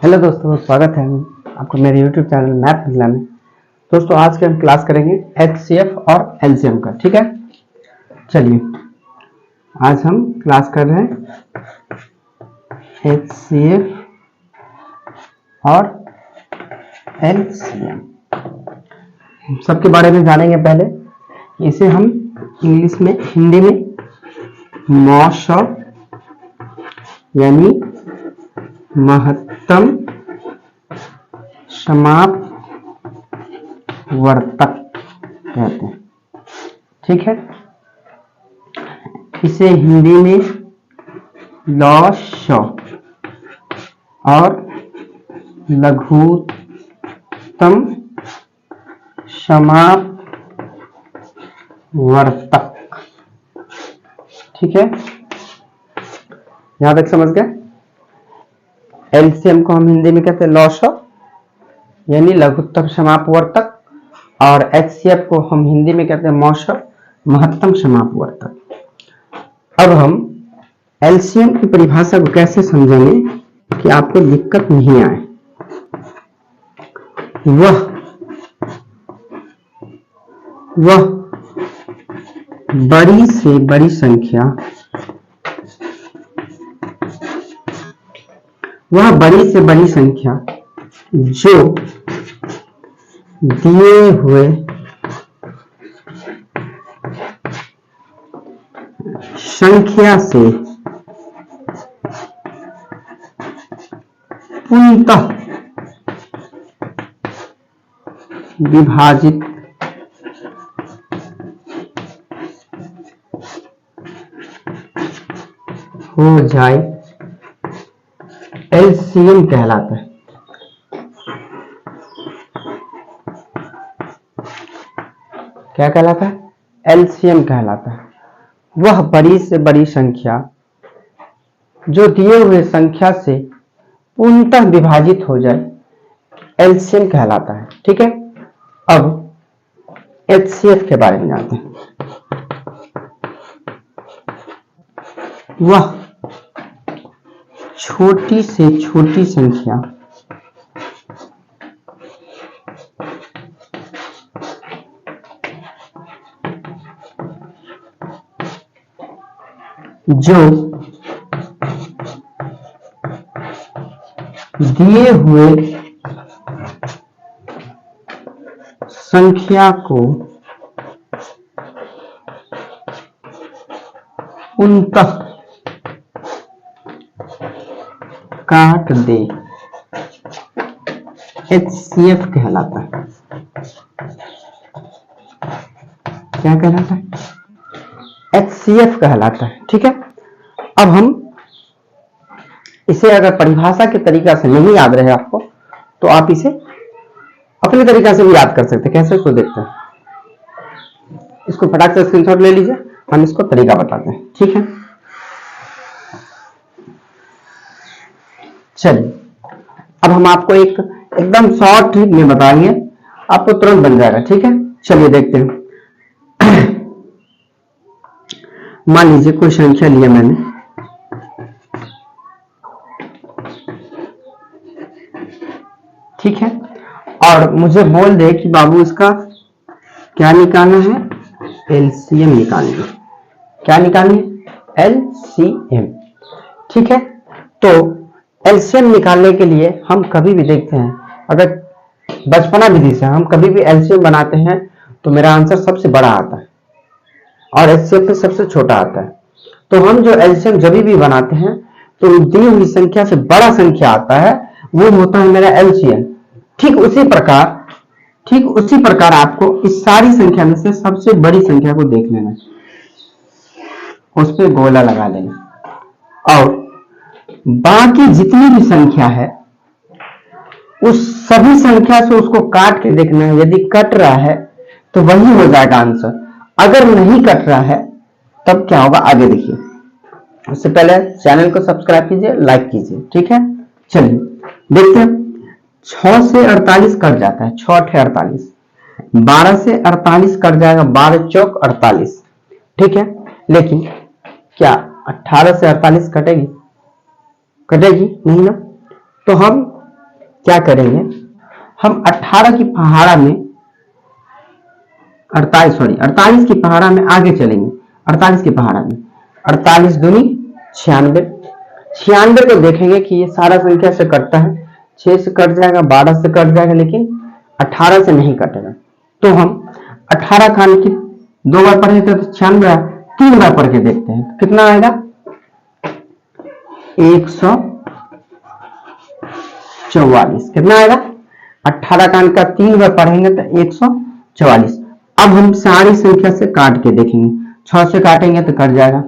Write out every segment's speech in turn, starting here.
Hello दोस्तों, स्वागत है आपको मेरे YouTube चैनल मैथ मिथिला में। दोस्तों आज के हम क्लास करेंगे HCF और LCM का। ठीक है, चलिए आज हम क्लास कर रहे हैं HCF और LCM। सबके बारे में जानेंगे। पहले इसे हम इंग्लिश में, हिंदी में मॉस यानी महत्तम समापवर्तक कहते हैं। ठीक है, इसे हिंदी में लॉस और लघुत्तम समापवर्तक। ठीक है, यहां तक समझ गए। एलसीएम को हम हिंदी में कहते हैं लॉस यानी लघुत्तम समापवर्तक, और एचसीएफ को हम हिंदी में कहते हैं मॉस महत्तम समापवर्तक। अब हम एलसीएम की परिभाषा को कैसे समझेंगे कि आपको दिक्कत नहीं आए। वह बड़ी से बड़ी संख्या, वह बड़ी से बड़ी संख्या जो दिए हुए संख्या से पूर्णतः विभाजित हो जाए, एलसीएम कहलाता है। क्या कहलाता है? एलसीएम कहलाता है। वह बड़ी से बड़ी संख्या जो दिए हुए संख्या से पूर्णतः विभाजित हो जाए, एलसीएम कहलाता है। ठीक है, अब एचसीएफ के बारे में जानते हैं। वह छोटी से छोटी संख्या जो दिए हुए संख्या को पूर्णतः काट दे, HCF कहलाता है। क्या कहलाता है? HCF कहलाता है। ठीक है, अब हम इसे अगर परिभाषा के तरीका से नहीं याद रहे आपको, तो आप इसे अपने तरीका से भी याद कर सकते हैं। कैसे, इसको देखते हैं। इसको फटाक से स्क्रीनशॉट ले लीजिए, हम इसको तरीका बताते हैं। ठीक है, चलिए अब हम आपको एकदम शॉर्ट ट्रिक में बताएंगे, आपको तुरंत बन जाएगा। ठीक है, चलिए देखते हैं। मान लीजिए कोई संख्या लिया मैंने, ठीक है, और मुझे बोल दे कि बाबू इसका क्या निकालना है, एलसीएम निकालनी है। क्या निकालनी है? एलसीएम। ठीक है, तो एलसीएम निकालने के लिए हम कभी भी देखते हैं, अगर बचपना विधि से हम कभी भी एलसीएम बनाते हैं तो मेरा आंसर सबसे बड़ा आता है और एचसीएफ में सबसे छोटा आता है। तो हम जो एलसीएम जब भी बनाते हैं तो दी हुई संख्या से बड़ा संख्या आता है, वो होता है मेरा एलसीएम। ठीक उसी प्रकार आपको इस सारी संख्या में से सबसे बड़ी संख्या को देख लेना, उस पर गोला लगा लेना, और बाकी जितनी भी संख्या है उस सभी संख्या से उसको काट के देखना है। यदि कट रहा है तो वही हो जाएगा आंसर, अगर नहीं कट रहा है तब क्या होगा आगे देखिए। उससे पहले चैनल को सब्सक्राइब कीजिए, लाइक कीजिए। ठीक है, चलिए देखते हैं। 6 से 48 कट जाता है, 6 8 48। 12 से 48 कट जाएगा, 12 चौक 48। ठीक है, लेकिन क्या 18 से 48 कटेगी? कटेगी नहीं ना। तो हम क्या करेंगे, हम 18 की पहाड़ा में 48 की पहाड़ा में आगे चलेंगे। 48 की पहाड़ा में 48 दूनी 96, 96 को देखेंगे कि ये सारा संख्या से कटता है, 6 से कट जाएगा, 12 से कट जाएगा, लेकिन 18 से नहीं कटेगा। तो हम 18 खान की 2 बार पढ़े थे तो 96, 3 बार पढ़ के देखते हैं कितना आएगा, 144। कितना आएगा, 18 कान का 3 बार पढ़ेंगे तो 144। अब हम सारी संख्या से काट के देखेंगे, 6 से काटेंगे तो कट जाएगा,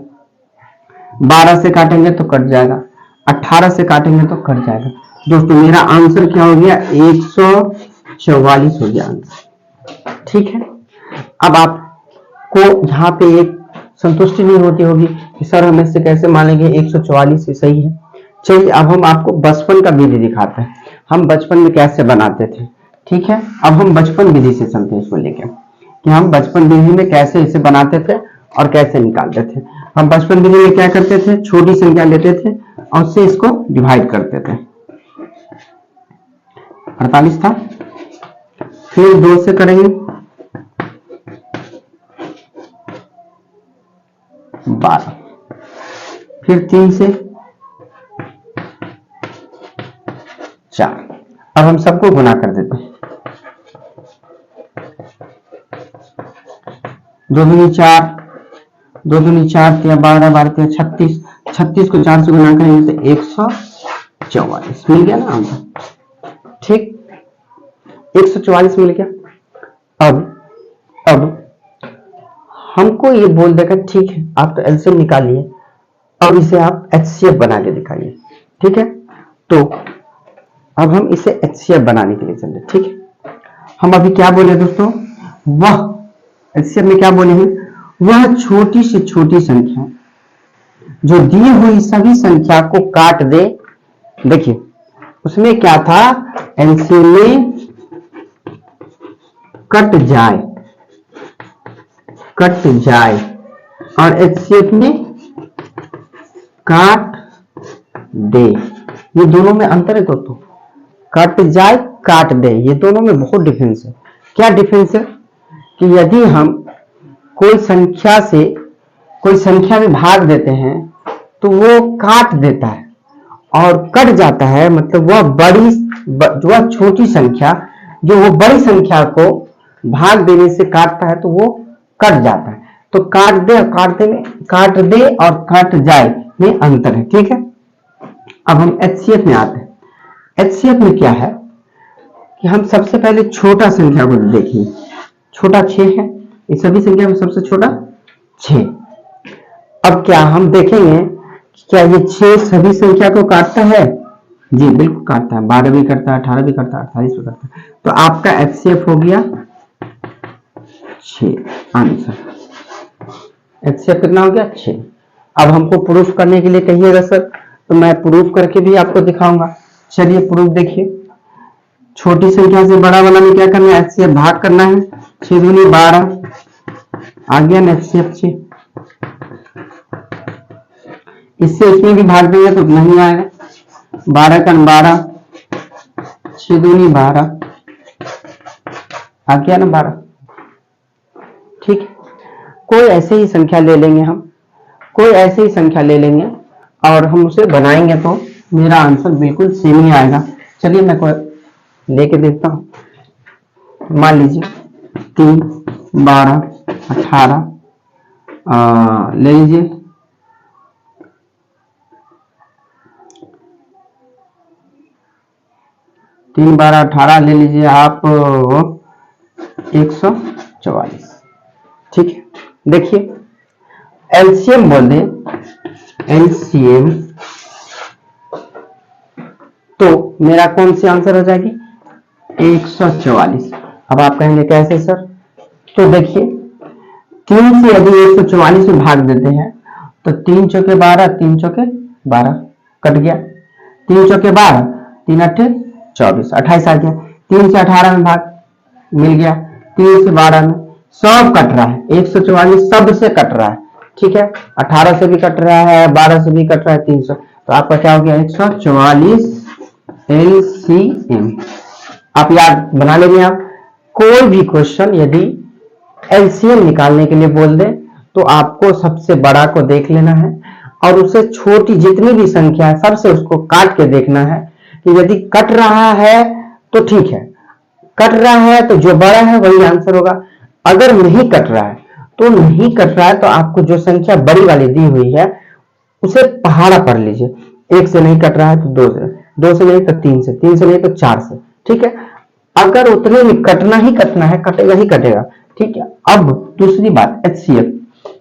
12 से काटेंगे तो कट जाएगा, 18 से काटेंगे तो कट जाएगा। दोस्तों मेरा आंसर क्या हो गया, 144 हो गया आंसर। ठीक है, अब आपको यहाँ पे एक संतुष्टि नहीं होती होगी कि सर हम इससे कैसे मानेंगे 144 ही सही है। चलिए अब हम आपको बचपन का विधि दिखाते हैं, हम बचपन में कैसे बनाते थे। ठीक है, अब हम बचपन विधि से चलते हैं इसको लेकर कि हम बचपन विधि में कैसे इसे बनाते थे और कैसे निकालते थे। हम बचपन विधि में क्या करते थे, छोटी संख्या लेते थे और उससे इसको डिवाइड करते थे। 48 था, फिर 2 से करेंगे 12, फिर 3 से 4। अब हम सबको गुना कर देते हैं, 2 दूनी 4, 2 दूनी 4, 12, 12 36, 36 को 4 से गुना करेंगे तो 144 मिल गया ना आंसर। ठीक, 144 मिल गया। अब हमको ये बोल देगा ठीक है आप तो एलसीएम निकालिए, अब इसे आप एचसीएफ बना के दिखाइए। ठीक है, तो अब हम इसे एचसीएफ बनाने के लिए चल रहे। ठीक है, हम अभी क्या बोले दोस्तों, वह एचसीएफ में क्या बोले हैं, वह छोटी से छोटी संख्या जो दी हुई सभी संख्या को काट दे। देखिए उसमें क्या था, एलसीएम में कट जाए और एचसीएफ में काट दे, ये दोनों में अंतर है दोस्तों। कट जाए काट दे, ये दोनों में बहुत डिफरेंस है। क्या डिफरेंस है कि यदि हम कोई संख्या में भाग देते हैं तो वो काट देता है और कट जाता है, मतलब वह छोटी संख्या जो वो बड़ी संख्या को भाग देने से काटता है तो वो कट जाता है। तो काट दे और काट जाए में अंतर है। ठीक है, अब हम एचसीएफ में आते हैं। एचसीएफ में क्या है कि हम सबसे पहले छोटा संख्या को देखिए, छोटा 6 है, इस सभी संख्या में सबसे छोटा 6। अब क्या हम देखेंगे क्या ये 6 सभी संख्या को काटता है, जी बिल्कुल काटता है, 12 भी करता है, 18 भी करता है, 28 भी करता है। तो आपका एचसीएफ हो गया 6 आंसर। एचसीएफ कितना हो गया, 6। अब हमको प्रूफ करने के लिए कहिएगा सर, तो मैं प्रूफ करके भी आपको दिखाऊंगा। चलिए प्रूफ देखिए, छोटी संख्या से बड़ा वाला में क्या करना है, एचसीएफ भाग करना है, 6 दूनी 12 आ गया ना एचसीएफ 6। इससे इसमें भी भाग देंगे तो नहीं आएगा, 12 का 12, 6 दूनी 12 आ गया ना 12। ठीक है, कोई ऐसे ही संख्या ले लेंगे और हम उसे बनाएंगे तो मेरा आंसर बिल्कुल सेम ही आएगा। चलिए मैं कोई लेके देखता हूं। मान लीजिए 3, 12, 18 ले लीजिए, 3, 12, 18 ले लीजिए आप 144। ठीक है, देखिए एलसीएम बोल दे, एलसीएम तो मेरा कौन सी आंसर हो जाएगी, 144। अब आप कहेंगे कैसे सर, तो देखिए 3 से यदि 144 में भाग देते हैं तो 3 चौके 12, 3 चौके 12 कट गया, 3 चौके 12, 3 8 24, 28 आ गया। 3 से 18 में भाग मिल गया, 3 से 12 में सब कट रहा है, 144 सब से कट रहा है। ठीक है, 18 से भी कट रहा है, 12 से भी कट रहा है, 300, तो आपका क्या हो गया 144 LCM। आप याद बना लेंगे। आप कोई भी क्वेश्चन यदि LCM निकालने के लिए बोल दे तो आपको सबसे बड़ा को देख लेना है और उससे छोटी जितनी भी संख्या है सबसे उसको काट के देखना है कि यदि कट रहा है तो ठीक है, कट रहा है तो जो बड़ा है वही आंसर होगा। अगर नहीं कट रहा है तो नहीं कट रहा है तो आपको जो संख्या बड़ी वाली दी हुई है उसे पहाड़ा पढ़ लीजिए। 1 से नहीं कट रहा है तो 2 से, 2 से नहीं तो 3 से, 3 से नहीं तो 4 से, ठीक है। अगर उतने में कटना ही कटना है, कटेगा ही कटेगा, ठीक है। अब दूसरी बात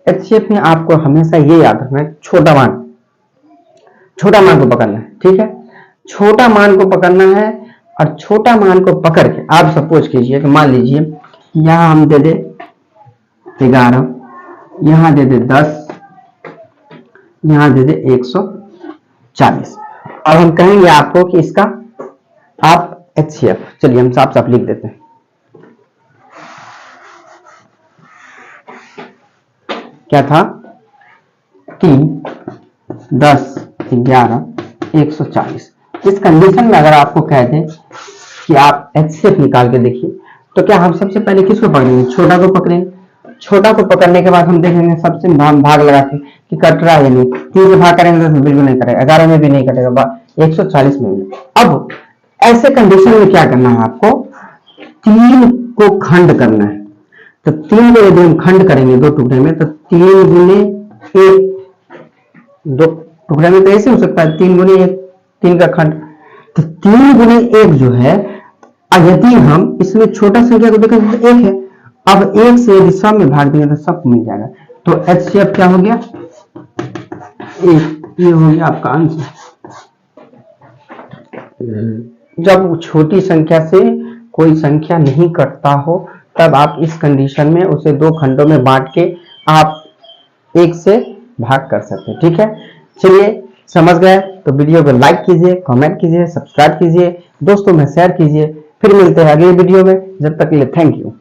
HCF में आपको हमेशा ये याद रखना है, छोटा मान को पकड़ना है, ठीक है। छोटा मान को पकड़ना है और छोटा मान को पकड़ के आप सपोज कीजिए कि मान लीजिए यहां हम दे दे 11, यहां दे दे 10, यहां दे दे 140 और हम कहेंगे आपको कि इसका आप HCF, चलिए हम साफ साफ लिख देते हैं। क्या था? 3, 10, 11, 140। इस कंडीशन में अगर आपको कह दें कि आप HCF निकाल के देखिए तो क्या हम सबसे पहले किसको पकड़ेंगे? छोटा को पकड़ेंगे। छोटा को पकड़ने के बाद हम देखेंगे सबसे भाग लगा के कि कट रहा है या नहीं। 3 से भाग करेंगे तो बिल्कुल नहीं कटेगा, 11 में भी नहीं कटेगा, 140 में भी। अब ऐसे कंडीशन में क्या करना है आपको? 3 को खंड करना है। तो 3 को यदि हम खंड करेंगे 2 टुकड़े में तो 3 गुने 1, 2 टुकड़े में तो ऐसे हो सकता है 3 गुने 1, 3 का खंड। तो 3 गुने 1 जो है, यदि हम इसमें छोटा संख्या को देखें तो 1 है। अब 1 से यदि सब में भाग देंगे तो सब मिल जाएगा। तो HCF क्या हो गया? 1। ये हो गया आपका आंसर। जब छोटी संख्या से कोई संख्या नहीं कटता हो तब आप इस कंडीशन में उसे 2 खंडों में बांट के आप 1 से भाग कर सकते हैं, ठीक है। चलिए समझ गए तो वीडियो को लाइक कीजिए, कमेंट कीजिए, सब्सक्राइब कीजिए, दोस्तों में शेयर कीजिए। फिर मिलते हैं अगले वीडियो में, जब तक के लिए थैंक यू।